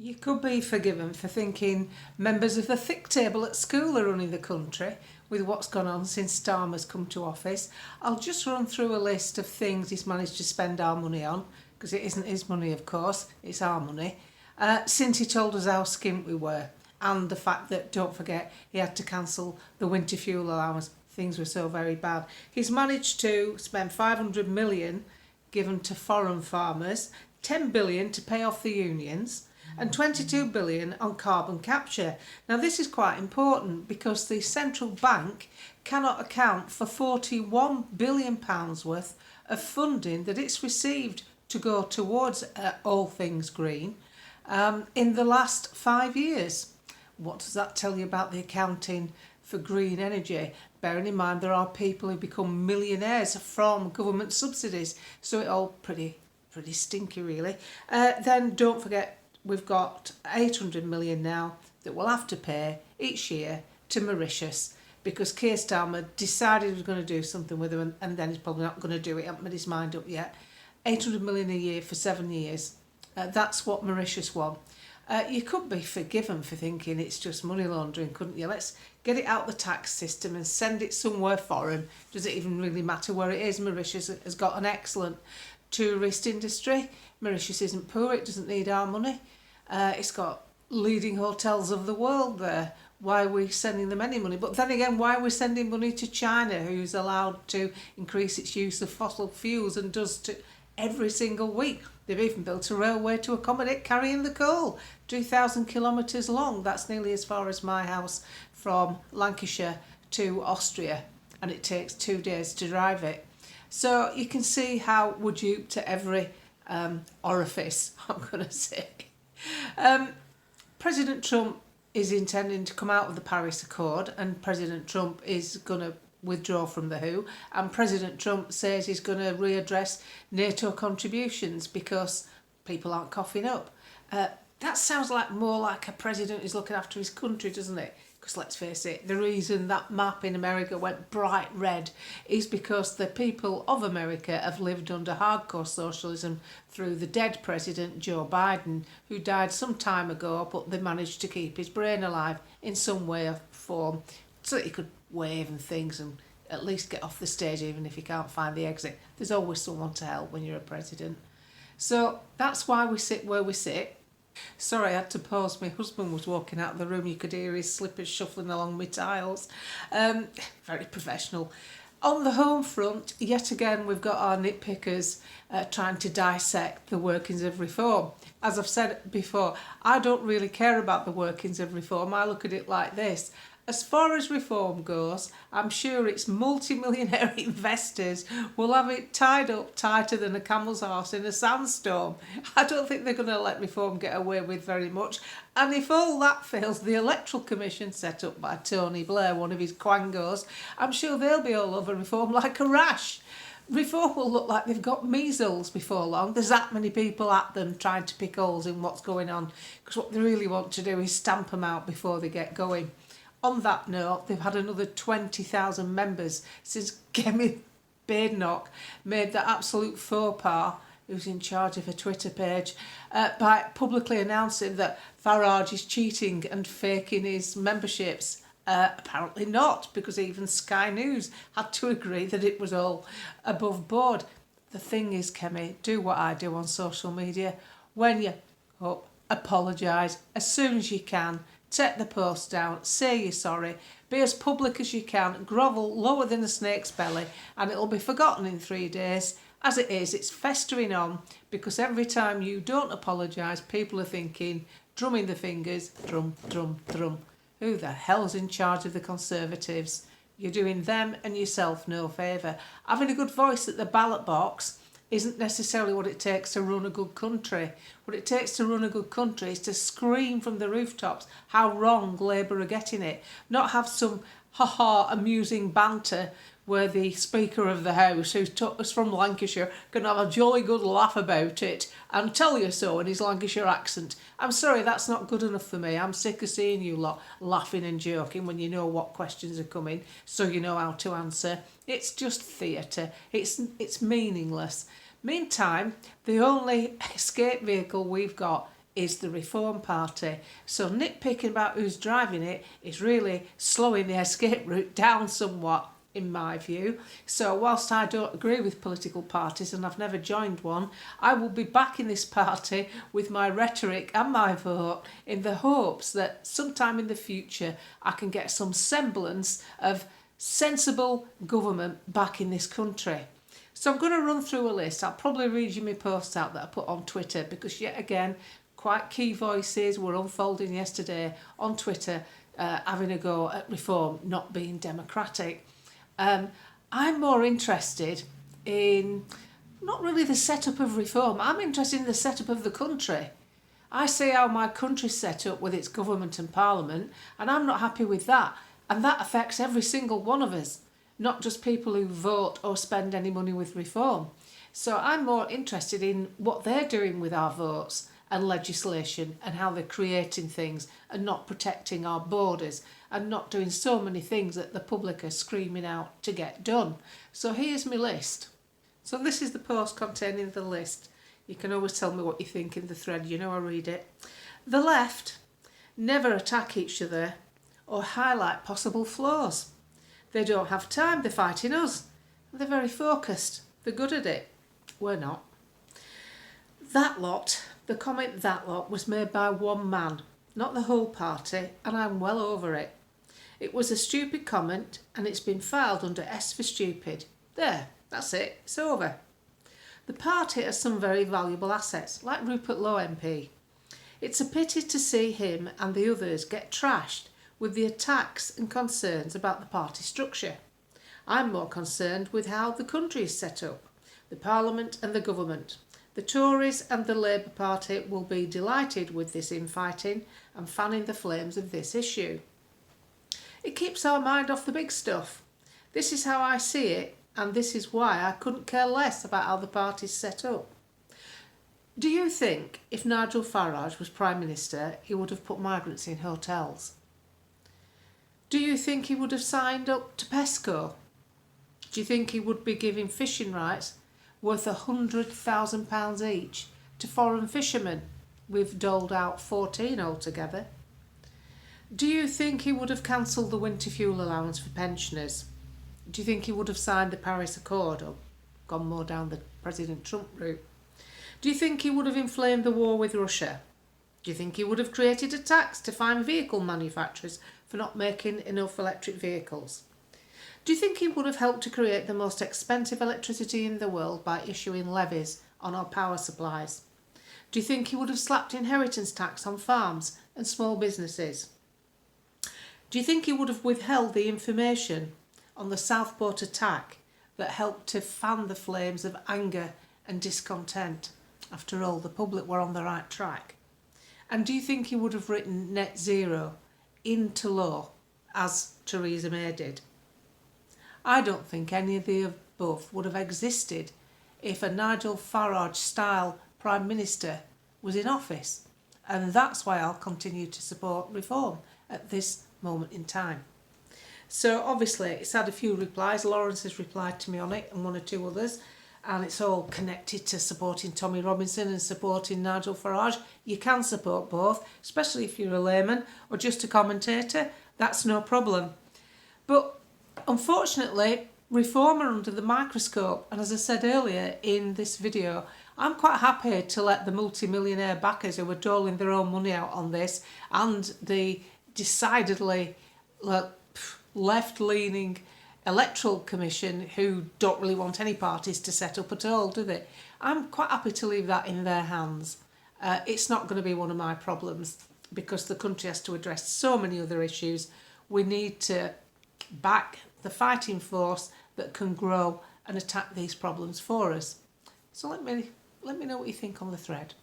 You could be forgiven for thinking members of the thick table at school are running the country with what's gone on since Starmer's come to office. I'll just run through a list of things he's managed to spend our money on, because it isn't his money, of course, it's our money, since he told us how skint we were, and the fact that, don't forget, he had to cancel the winter fuel allowance. Things were so very bad. He's managed to spend 500 million given to foreign farmers, 10 billion to pay off the unions, and 22 billion on carbon capture. Now this is quite important because the central bank cannot account for 41 billion pounds worth of funding that it's received to go towards all things green in the last 5 years. What does that tell you about the accounting for green energy? Bearing in mind there are people who become millionaires from government subsidies, so it all pretty stinky really. Then don't forget, we've got 800 million now that we'll have to pay each year to Mauritius because Keir Starmer decided he was going to do something with them, and then he's probably not going to do it. He hasn't made his mind up yet. 800 million a year for 7 years. That's what Mauritius won. You could be forgiven for thinking it's just money laundering, couldn't you? Let's get it out the tax system and send it somewhere foreign. Does it even really matter where it is? Mauritius has got an excellent tourist industry. Mauritius isn't poor, it doesn't need our money. It's got leading hotels of the world there. Why are we sending them any money? But then again, why are we sending money to China, who's allowed to increase its use of fossil fuels and does to every single week? They've even built a railway to accommodate carrying the coal, 3,000 kilometres long. That's nearly as far as my house from Lancashire to Austria, and it takes 2 days to drive it. So you can see how we're duped to every orifice, I'm going to say. President Trump is intending to come out of the Paris Accord, and President Trump is going to withdraw from the WHO, and President Trump says he's going to readdress NATO contributions because people aren't coughing up. That sounds like more like a president who's looking after his country, doesn't it? Because let's face it, the reason that map in America went bright red is because the people of America have lived under hardcore socialism through the dead president Joe Biden, who died some time ago, but they managed to keep his brain alive in some way or form so that he could wave and things and at least get off the stage even if he can't find the exit. There's always someone to help when you're a president. So that's why we sit where we sit. Sorry, I had to pause. My husband was walking out of the room. You could hear his slippers shuffling along my tiles. Very professional. On the home front, yet again, we've got our nitpickers trying to dissect the workings of reform. As I've said before, I don't really care about the workings of reform. I look at it like this. As far as reform goes, I'm sure its multi-millionaire investors will have it tied up tighter than a camel's arse in a sandstorm. I don't think they're going to let reform get away with very much. And if all that fails, the Electoral Commission set up by Tony Blair, one of his quangos, I'm sure they'll be all over reform like a rash. Reform will look like they've got measles before long. There's that many people at them trying to pick holes in what's going on, because what they really want to do is stamp them out before they get going. On that note, they've had another 20,000 members since Kemi Badenoch made the absolute faux pas, who's in charge of a Twitter page, by publicly announcing that Farage is cheating and faking his memberships. Apparently not, because even Sky News had to agree that it was all above board. The thing is, Kemi, do what I do on social media. When you apologise as soon as you can. Take the post down, say you're sorry, be as public as you can, grovel lower than a snake's belly, and it'll be forgotten in 3 days. As it is, it's festering on, because every time you don't apologise, people are thinking, drumming the fingers, drum, drum, drum. Who the hell's in charge of the Conservatives? You're doing them and yourself no favour. Having a good voice at the ballot box isn't necessarily what it takes to run a good country. What it takes to run a good country is to scream from the rooftops how wrong Labour are getting it. Not have some amusing banter where the Speaker of the House, who's from Lancashire, can have a jolly good laugh about it and tell you so in his Lancashire accent. I'm sorry, that's not good enough for me. I'm sick of seeing you lot laughing and joking when you know what questions are coming, so you know how to answer. It's just theatre. It's meaningless. Meantime, the only escape vehicle we've got is the Reform Party. So nitpicking about who's driving it is really slowing the escape route down somewhat, in my view. So whilst I don't agree with political parties and I've never joined one, I will be backing this party with my rhetoric and my vote in the hopes that sometime in the future I can get some semblance of sensible government back in this country. So I'm going to run through a list. I'll probably read you my posts out that I put on Twitter, because yet again, quite key voices were unfolding yesterday on Twitter, having a go at Reform not being democratic. I'm more interested in not really the setup of Reform. I'm interested in the setup of the country. I see how my country's set up with its government and parliament, and I'm not happy with that. And that affects every single one of us, not just people who vote or spend any money with Reform. So I'm more interested in what they're doing with our votes and legislation, and how they're creating things and not protecting our borders and not doing so many things that the public are screaming out to get done. So here's my list. So this is the post containing the list. You can always tell me what you think in the thread, you know I read it. The left never attack each other or highlight possible flaws. They don't have time, they're fighting us. They're very focused, they're good at it. We're not. That lot, the comment "that lot" was made by one man, not the whole party, and I'm well over it. It was a stupid comment and it's been filed under S for stupid. There, that's it, it's over. The party has some very valuable assets, like Rupert Lowe MP. It's a pity to see him and the others get trashed with the attacks and concerns about the party structure. I'm more concerned with how the country is set up, the Parliament and the government. The Tories and the Labour Party will be delighted with this infighting and fanning the flames of this issue. It keeps our mind off the big stuff. This is how I see it, and this is why I couldn't care less about how the party's set up. Do you think if Nigel Farage was Prime Minister, he would have put migrants in hotels? Do you think he would have signed up to PESCO? Do you think he would be giving fishing rights worth £100,000 each to foreign fishermen? We've doled out 14 altogether. Do you think he would have cancelled the winter fuel allowance for pensioners? Do you think he would have signed the Paris Accord or gone more down the President Trump route? Do you think he would have inflamed the war with Russia? Do you think he would have created a tax to fine vehicle manufacturers for not making enough electric vehicles? Do you think he would have helped to create the most expensive electricity in the world by issuing levies on our power supplies? Do you think he would have slapped inheritance tax on farms and small businesses? Do you think he would have withheld the information on the Southport attack that helped to fan the flames of anger and discontent? After all, the public were on the right track. And do you think he would have written net zero into law, as Theresa May did? I don't think any of the above would have existed if a Nigel Farage-style Prime Minister was in office. And that's why I'll continue to support Reform at this moment in time. So obviously it's had a few replies. Lawrence has replied to me on it and one or two others. And it's all connected to supporting Tommy Robinson and supporting Nigel Farage. You can support both, especially if you're a layman or just a commentator. That's no problem. But unfortunately, Reform are under the microscope. And as I said earlier in this video, I'm quite happy to let the multi-millionaire backers who are doling their own money out on this and the decidedly left-leaning Electoral Commission, who don't really want any parties to set up at all, do they? I'm quite happy to leave that in their hands. It's not going to be one of my problems because the country has to address so many other issues. We need to back the fighting force that can grow and attack these problems for us. So let me know what you think on the thread.